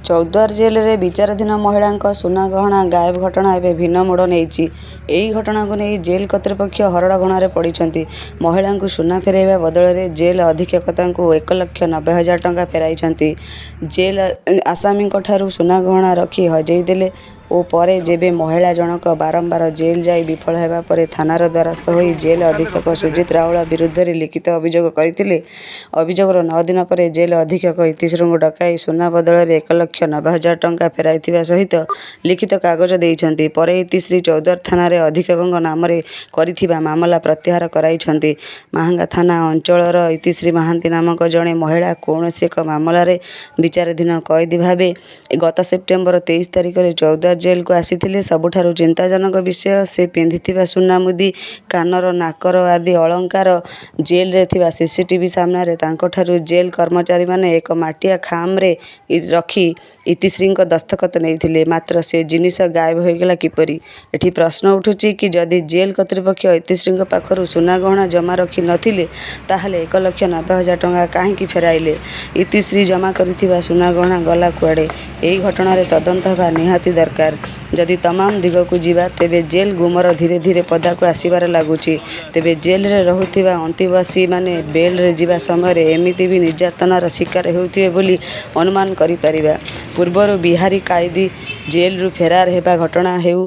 ଚୌଦ୍ୱାର ଜେଲରେ ବିଚାରାଧୀନ ମହିଳାଙ୍କ ସୁନା ଗହଣା ଗାୟବ ଘଟଣା ଏବେ ଭିନ୍ନ ମୋଡ଼ ନେଇଛି। ଏହି ଘଟଣାକୁ ନେଇ ଜେଲ୍ କର୍ତ୍ତୃପକ୍ଷ ହରଡ଼ଘଣାରେ ପଡ଼ିଛନ୍ତି। ମହିଳାଙ୍କୁ ସୁନା ଫେରାଇବା ବଦଳରେ ଜେଲ୍ ଅଧୀକ୍ଷକ ତାଙ୍କୁ 1,90,000 ଟଙ୍କା ଫେରାଇଛନ୍ତି। ଜେଲ୍ ଆସାମୀଙ୍କଠାରୁ ସୁନା ଗହଣା ରଖି ହଜେଇ ଦେଲେ ଓ ପରେ ଯେବେ ମହିଳା ଜଣକ ବାରମ୍ବାର ଜେଲ୍ ଯାଇ ବିଫଳ ହେବା ପରେ ଥାନାର ଦ୍ୱାରସ୍ଥ ହୋଇ ଜେଲ୍ ଅଧୀକ୍ଷକ ସୁଜିତ ରାଉଳ ବିରୁଦ୍ଧରେ ଲିଖିତ ଅଭିଯୋଗ କରିଥିଲେ। ଅଭିଯୋଗର 9 ଦିନ ପରେ ଜେଲ୍ ଅଧୀକ୍ଷକ ଇତିଶ୍ରୀଙ୍କୁ ଡକାଇ ସୁନା ବଦଳରେ 1,90,000 ଟଙ୍କା ଫେରାଇଥିବା ସହିତ ଲିଖିତ କାଗଜ ଦେଇଛନ୍ତି। ପରେ ଇତିଶ୍ରୀ ଚୌଦ୍ୱାର ଥାନାରେ ଅଧୀକ୍ଷକଙ୍କ ନାମରେ କରିଥିବା ମାମଲା ପ୍ରତ୍ୟାହାର କରାଇଛନ୍ତି। ମାହାଙ୍ଗା ଥାନା ଅଞ୍ଚଳର ଇତିଶ୍ରୀ ମହାନ୍ତି ନାମକ ଜଣେ ମହିଳା କୌଣସି ଏକ ମାମଲାରେ ବିଚାରାଧୀନ କଏଦୀ ଭାବେ ଗତ ସେପ୍ଟେମ୍ବର 23 ତାରିଖରେ ଚୌଦ୍ୱାର ଜେଲ୍କୁ ଆସିଥିଲେ। ସବୁଠାରୁ ଚିନ୍ତାଜନକ ବିଷୟ, ସେ ପିନ୍ଧିଥିବା ସୁନା ମୁଦି, କାନର, ନାକର ଆଦି ଅଳଙ୍କାର ଜେଲ୍ରେ ଥିବା ସିସିଟିଭି ସାମ୍ନାରେ ତାଙ୍କଠାରୁ ଜେଲ୍ କର୍ମଚାରୀମାନେ ଏକ ମାଟିଆ ଖାମ୍ରେ ରଖି ଇତିଶ୍ରୀଙ୍କ ଦସ୍ତଖତ ନେଇଥିଲେ। ମାତ୍ର ସେ ଜିନିଷ ଗାୟବ ହୋଇଗଲା କିପରି? ଏଠି ପ୍ରଶ୍ନ ଉଠୁଛି କି ଯଦି ଜେଲ୍ କର୍ତ୍ତୃପକ୍ଷ ଇତିଶ୍ରୀଙ୍କ ପାଖରୁ ସୁନା ଗହଣା ଜମା ରଖି ନଥିଲେ ତାହେଲେ 1,90,000 ଟଙ୍କା କାହିଁକି ଫେରାଇଲେ? ଇତିଶ୍ରୀ ଜମା କରିଥିବା ସୁନା ଗହଣା ଗଲା କୁଆଡ଼େ? ଏହି ଘଟଣାରେ ତଦନ୍ତ ହେବା ନିହାତି ଦରକାର। ଯଦି ତମାମ ଦିଗକୁ ଯିବା ତେବେ ଜେଲ୍ ଗୁମର ଧୀରେ ଧୀରେ ପଦାକୁ ଆସିବାରେ ଲାଗୁଛି। ତେବେ ଜେଲ୍ରେ ରହୁଥିବା ଅନ୍ତେବାସୀମାନେ ବେଲ୍ରେ ଯିବା ସମୟରେ ଏମିତି ବି ନିର୍ଯାତନାର ଶିକାର ହେଉଥିବେ ବୋଲି ଅନୁମାନ କରିପାରିବା। ପୂର୍ବରୁ ବିହାରୀ କଏଦୀ ଜେଲ୍ରୁ ଫେରାର ହେବା ଘଟଣା ହେଉ,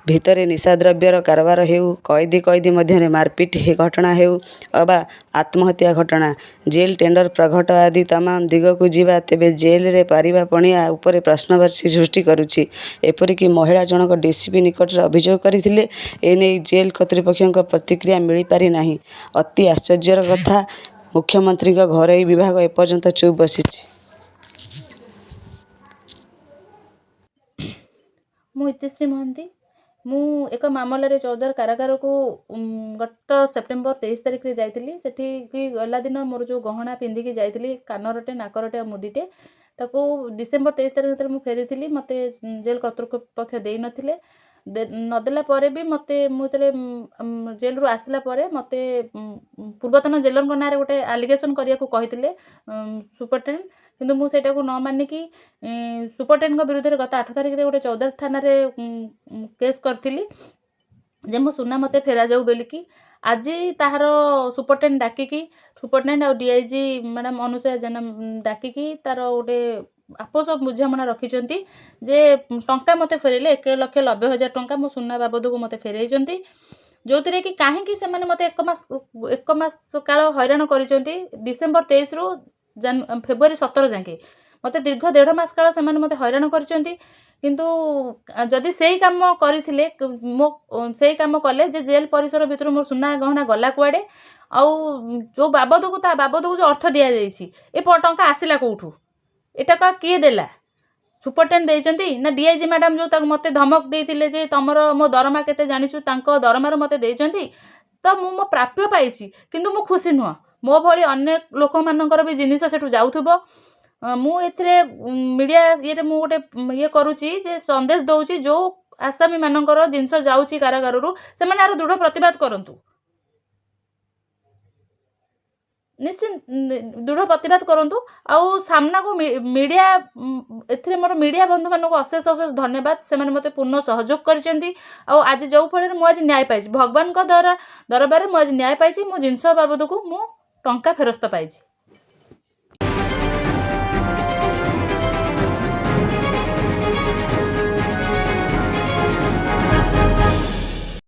ଭିତରେ ନିଶାଦ୍ରବ୍ୟର କାରବାର ହେଉ, କଏଦୀ ମଧ୍ୟରେ ମାରପିଟ୍ ଘଟଣା ହେଉ ଅବା ଆତ୍ମହତ୍ୟା ଘଟଣା, ଜେଲ୍ ଟେଣ୍ଡର ପ୍ରଘଟ ଆଦି ତମାମ ଦିଗକୁ ଯିବା ତେବେ ଜେଲ୍ରେ ପାରିବା ପଣିଆ ଉପରେ ପ୍ରଶ୍ନବାଚୀ ସୃଷ୍ଟି କରୁଛି। ଏପରିକି ମହିଳା ଜଣକ ଡିସିପି ନିକଟରେ ଅଭିଯୋଗ କରିଥିଲେ। ଏନେଇ ଜେଲ୍ କର୍ତ୍ତୃପକ୍ଷଙ୍କ ପ୍ରତିକ୍ରିୟା ମିଳିପାରି ନାହିଁ। ଅତି ଆଶ୍ଚର୍ଯ୍ୟର କଥା, ମୁଖ୍ୟମନ୍ତ୍ରୀଙ୍କ ଘରୋଇ ବିଭାଗ ଏପର୍ଯ୍ୟନ୍ତ ଚୁପ୍ ବସିଛି। ମୁଁ ଇତିଶ୍ରୀ ମହାନ୍ତି। ମୁଁ ଏକ ମାମଲାରେ ଚୌଦ୍ୱାର କାରାଗାରକୁ ଗତ ସେପ୍ଟେମ୍ବର 23 ତାରିଖରେ ଯାଇଥିଲି। ସେଠିକି ଗଲା ଦିନ ମୋର ଯେଉଁ ଗହଣା ପିନ୍ଧିକି ଯାଇଥିଲି, କାନରଟେ, ନାକରଟେ, ମୁଦିଟେ, ତାକୁ ଡିସେମ୍ବର 23 ତାରିଖ ଯେତେବେଳେ ମୁଁ ଫେରିଥିଲି ମୋତେ ଜେଲ୍ କର୍ତ୍ତୃପକ୍ଷ ଦେଇନଥିଲେ। ନଦେଲା ପରେ ବି ମୋତେ, ମୁଁ ଯେତେବେଳେ ଜେଲ୍ରୁ ଆସିଲା ପରେ ମୋତେ ପୂର୍ବତନ ଜେଲରଙ୍କ ନାଁରେ ଗୋଟେ ଆଲିଗେସନ୍ କରିବାକୁ କହିଥିଲେ ସୁପରିଟେଣ୍ଡେଣ୍ଟ। କିନ୍ତୁ ମୁଁ ସେଇଟାକୁ ନ ମାନିକି ସୁପରିଟେଣ୍ଡେଣ୍ଟଙ୍କ ବିରୁଦ୍ଧରେ ଗତ 8 ତାରିଖରେ ଗୋଟେ ଚୌଦ୍ୱାର ଥାନାରେ କେସ୍ କରିଥିଲି ଯେ ମୋ ସୁନା ମୋତେ ଫେରାଯାଉ ବୋଲିକି। ଆଜି ତାହାର ସୁପରିଟେଣ୍ଡେଣ୍ଟ ଆଉ DIG ମ୍ୟାଡ଼ାମ୍ ଅନୁସୟା ଜେନା ଡାକିକି ତାର ଗୋଟେ ଆପୋଷ ବୁଝାମଣା ରଖିଛନ୍ତି ଯେ ଟଙ୍କା ମୋତେ ଫେରାଇଲେ 1,90,000 ଟଙ୍କା ମୋ ସୁନା ବାବଦକୁ ମୋତେ ଫେରାଇଛନ୍ତି। ଯେଉଁଥିରେ କି କାହିଁକି ସେମାନେ ମୋତେ ଏକ ମାସ କାଳ ହଇରାଣ କରିଛନ୍ତି, ଡିସେମ୍ବର 23ରୁ ଫେବୃଆରୀ 17 ଯାକେ ମୋତେ ଦୀର୍ଘ 1.5 ମାସ କାଳ ସେମାନେ ମୋତେ ହଇରାଣ କରିଛନ୍ତି। କିନ୍ତୁ ଯଦି ସେଇ କାମ କରିଥିଲେ, ସେଇ କାମ କଲେ ଯେ ଜେଲ୍ ପରିସର ଭିତରୁ ମୋର ସୁନା ଗହଣା ଗଲା କୁଆଡ଼େ, ଆଉ ଯେଉଁ ବାବଦକୁ ତା ବାବଦକୁ ଯେଉଁ ଅର୍ଥ ଦିଆଯାଇଛି ଏ ଟଙ୍କା ଆସିଲା କେଉଁଠୁ? ଏ ଟଙ୍କା କିଏ ଦେଲା? ସୁପରିଟେଣ୍ଡେଣ୍ଟ ଦେଇଛନ୍ତି ନା DIG ମ୍ୟାଡ଼ାମ୍ ଯେଉଁ ତାକୁ ମୋତେ ଧମକ ଦେଇଥିଲେ ଯେ ତମର ମୋ ଦରମା କେତେ ଜାଣିଛୁ, ତାଙ୍କ ଦରମାରୁ ମୋତେ ଦେଇଛନ୍ତି? ତ ମୁଁ ମୋ ପ୍ରାପ୍ୟ ପାଇଛି, କିନ୍ତୁ ମୁଁ ଖୁସି ନୁହଁ। ମୋ ଭଳି ଅନେକ ଲୋକମାନଙ୍କର ବି ଜିନିଷ ସେଠୁ ଯାଉଥିବ। ମୁଁ ଏଥିରେ ମିଡ଼ିଆ ଇଏରେ ମୁଁ ଗୋଟେ କରୁଛି ଯେ ସନ୍ଦେଶ ଦେଉଛି ଯେଉଁ ଆସାମୀମାନଙ୍କର ଜିନିଷ ଯାଉଛି କାରାଗାରରୁ ସେମାନେ ଆର ଦୃଢ଼ ପ୍ରତିବାଦ କରନ୍ତୁ। ନିଶ୍ଚିତ ଦୃଢ଼ ପ୍ରତିବାଦ କରନ୍ତୁ। ଆଉ ସାମ୍ନାକୁ ମିଡ଼ିଆ, ଏଥିରେ ମୋର ମିଡ଼ିଆ ବନ୍ଧୁମାନଙ୍କୁ ଅଶେଷ ଧନ୍ୟବାଦ। ସେମାନେ ମୋତେ ପୂର୍ଣ୍ଣ ସହଯୋଗ କରିଛନ୍ତି। ଆଉ ଆଜି ଯେଉଁ ଫଳରେ ମୁଁ ଆଜି ନ୍ୟାୟ ପାଇଛି, ଭଗବାନଙ୍କ ଦରବାରରେ ମୁଁ ଆଜି ନ୍ୟାୟ ପାଇଛି। ମୋ ଜିନିଷ ବାବଦକୁ ମୁଁ ଟଙ୍କା ଫେରସ୍ତ ପାଇଛି।